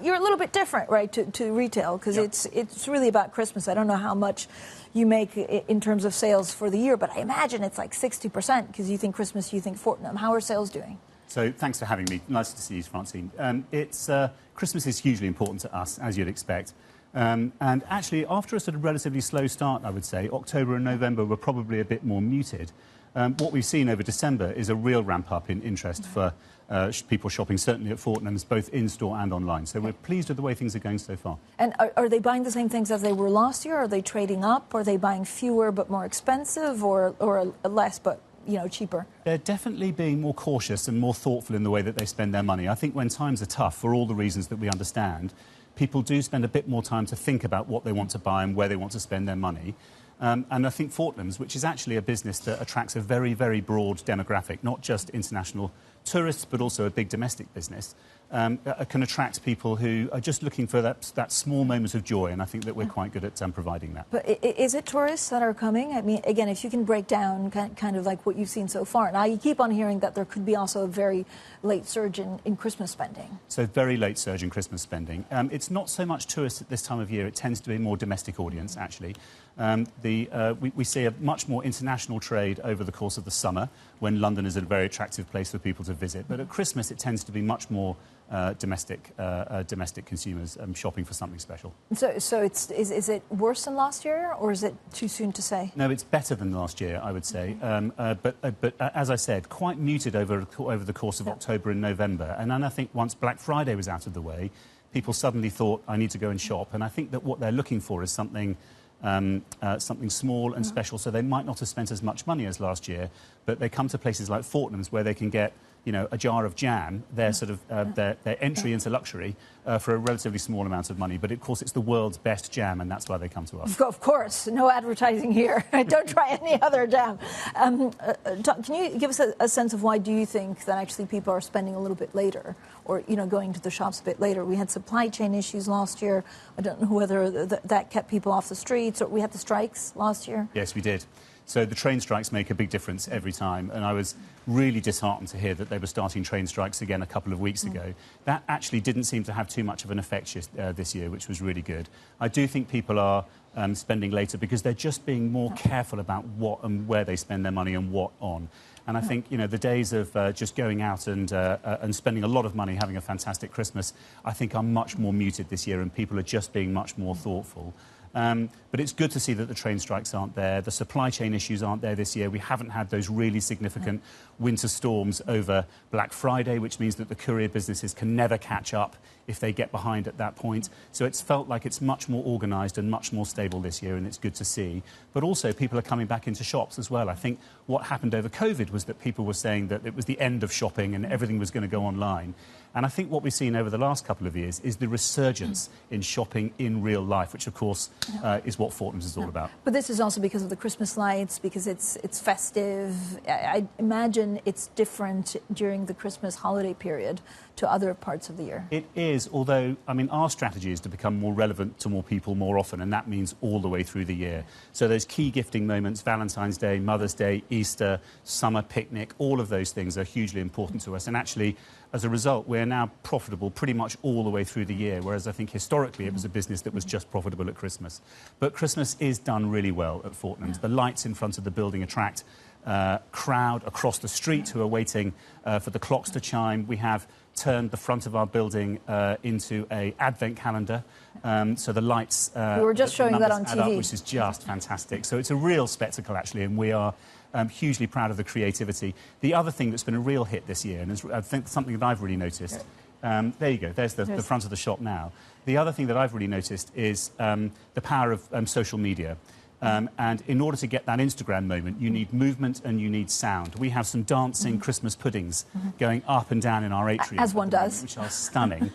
You're a little bit different, right, to retail, because it's really about Christmas. I don't know how much you make in terms of sales for the year, but I imagine it's like 60%, because you think Christmas, you think Fortnum. How are sales doing? So thanks for having me. Nice to see you, Francine. Christmas is hugely important to us, as you'd expect. And actually, after a sort of relatively slow start, I would say, October and November were probably a bit more muted. What we've seen over December is a real ramp-up in interest for people shopping, certainly at Fortnum's, both in-store and online. So we're pleased with the way things are going so far. And are they buying the same things as they were last year? Are they trading up? Are they buying fewer but more expensive, or less but cheaper? They're definitely being more cautious and more thoughtful in the way that they spend their money. I think when times are tough, for all the reasons that we understand, people do spend a bit more time to think about what they want to buy and where they want to spend their money. And I think Fortnum's, which is actually a business that attracts a very, very broad demographic, not just international tourists, but also a big domestic business, can attract people who are just looking for that small moment of joy, and I think that we're quite good at providing that. But is it tourists that are coming? I mean, again, if you can break down kind of like what you've seen so far. Now, you keep on hearing that there could be also a very late surge in Christmas spending. So very late surge in Christmas spending. It's not so much tourists at this time of year. It tends to be more domestic audience, actually. We see a much more international trade over the course of the summer, when London is a very attractive place for people to visit. But at Christmas, it tends to be much more domestic consumers shopping for something special. So is it worse than last year, or is it too soon to say? No, it's better than last year, I would say. But as I said, quite muted over the course of October and November. And then I think once Black Friday was out of the way, people suddenly thought, I need to go and shop. And I think that what they're looking for is something small and special, so they might not have spent as much money as last year, but they come to places like Fortnum's where they can get, a jar of jam, their sort of their entry into luxury for a relatively small amount of money. But of course, it's the world's best jam, and that's why they come to us. Of course, no advertising here. Don't try any other jam. Can you give us a sense of why do you think that actually people are spending a little bit later, or going to the shops a bit later? We had supply chain issues last year. I don't know whether that kept people off the streets, or we had the strikes last year. Yes, we did. So the train strikes make a big difference every time, and I was really disheartened to hear that they were starting train strikes again a couple of weeks ago. That actually didn't seem to have too much of an effect this year, which was really good. I do think people are spending later because they're just being more careful about what and where they spend their money and what on. And I think, the days of just going out and spending a lot of money, having a fantastic Christmas, I think are much more muted this year, and people are just being much more thoughtful. But it's good to see that the train strikes aren't there. The supply chain issues aren't there this year. We haven't had those really significant winter storms over Black Friday, which means that the courier businesses can never catch up if they get behind at that point. So it's felt like it's much more organised and much more stable this year, and it's good to see. But also, people are coming back into shops as well. I think what happened over COVID was that people were saying that it was the end of shopping and everything was going to go online. And I think what we've seen over the last couple of years is the resurgence in shopping in real life, which, of course, is what Fortnum's is all about. But this is also because of the Christmas lights, because it's festive. I imagine it's different during the Christmas holiday period to other parts of the year. It is, although, I mean, our strategy is to become more relevant to more people more often, and that means all the way through the year. So those key gifting moments, Valentine's Day, Mother's Day, Easter, summer picnic, all of those things are hugely important to us. And actually, as a result, we're now profitable pretty much all the way through the year, whereas I think historically it was a business that was just profitable at Christmas. But Christmas is done really well at Fortnum's. The lights in front of the building attract crowd across the street who are waiting for the clocks to chime. We have turned the front of our building into an advent calendar. So the lights... we were just showing that on TV. Up, which is just fantastic. So it's a real spectacle, actually, and we are hugely proud of the creativity. The other thing that's been a real hit this year, and I think something that I've really noticed... there you go, there's the front of the shop now. The other thing that I've really noticed is the power of social media. And in order to get that Instagram moment, you need movement and you need sound. We have some dancing Christmas puddings going up and down in our atrium. As one does. Which are stunning,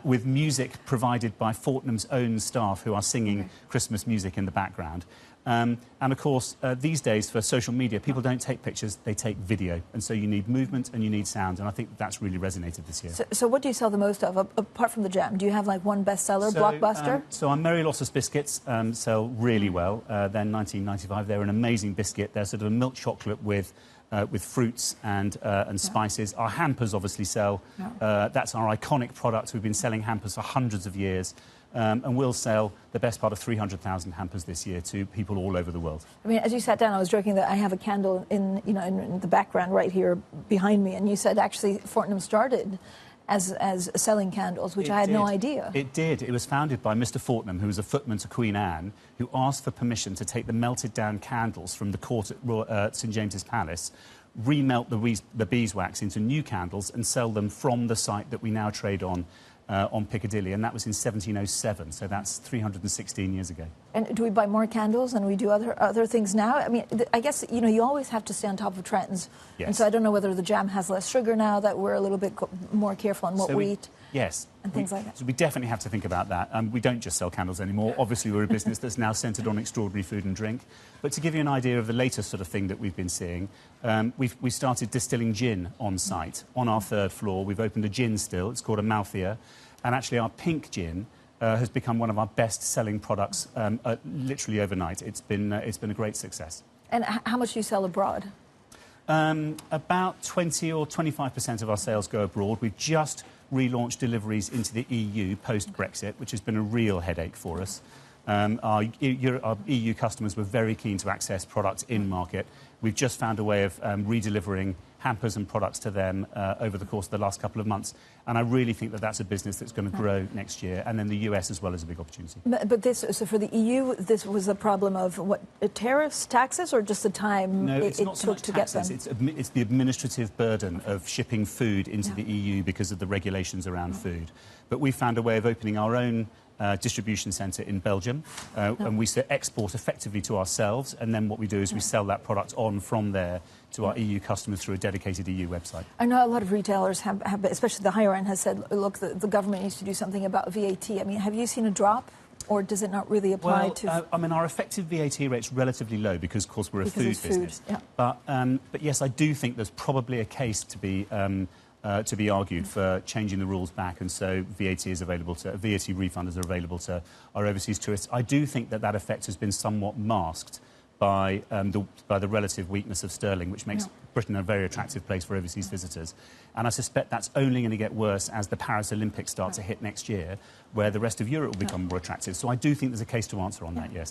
with music provided by Fortnum's own staff who are singing Christmas music in the background. And, of course, these days, for social media, people don't take pictures, they take video. And so you need movement and you need sound, and I think that's really resonated this year. So what do you sell the most of, apart from the jam? Do you have, like, one bestseller, blockbuster? So our Merry Losses biscuits sell really well. They're 19.95. They're an amazing biscuit. They're sort of a milk chocolate with with fruits and spices. Our hampers obviously sell. That's our iconic product. We've been selling hampers for hundreds of years. And we'll sell the best part of 300,000 hampers this year to people all over the world. I mean, as you sat down, I was joking that I have a candle in the background right here behind me, and you said actually Fortnum started as selling candles, which I had no idea. It did. It was founded by Mr. Fortnum, who was a footman to Queen Anne, who asked for permission to take the melted down candles from the court at St James's Palace, remelt the beeswax into new candles and sell them from the site that we now trade on Piccadilly, and that was in 1707, so that's 316 years ago. And do we buy more candles and we do other things now? I mean, I guess, you always have to stay on top of trends. Yes. And so I don't know whether the jam has less sugar now, that we're a little bit more careful on what we eat. Yes. And things like that. So we definitely have to think about that. We don't just sell candles anymore. Obviously, we're a business that's now centred on extraordinary food and drink. But to give you an idea of the latest sort of thing that we've been seeing, we started distilling gin on site. On our third floor, we've opened a gin still. It's called a Mouthier. And actually, our pink gin has become one of our best-selling products literally overnight. It's been a great success. And how much do you sell abroad? About 20 or 25% of our sales go abroad. We've just relaunched deliveries into the EU post-Brexit, which has been a real headache for us. Our EU customers were very keen to access products in market. We've just found a way of redelivering hampers and products to them over the course of the last couple of months. And I really think that that's a business that's going to grow next year. And then the US as well is a big opportunity. But so for the EU, this was a problem of what, tariffs, taxes, or just the time it took to get them? It's the administrative burden of shipping food into the EU because of the regulations around food. But we found a way of opening our own distribution centre in Belgium, and we export effectively to ourselves, and then what we do is we sell that product on from there to our EU customers through a dedicated EU website. I know a lot of retailers have especially the higher end, has said, look, the government needs to do something about VAT. I mean, have you seen a drop, or does it not really apply to... I mean, our effective VAT rate's relatively low because, of course, we're a food business. Yeah. But yes, I do think there's probably a case to be argued for changing the rules back, and so VAT refunders are available to our overseas tourists. I do think that effect has been somewhat masked by the relative weakness of sterling, which makes Britain a very attractive place for overseas visitors. And I suspect that's only going to get worse as the Paris Olympics start to hit next year, where the rest of Europe will become more attractive. So I do think there's a case to answer on that, yes.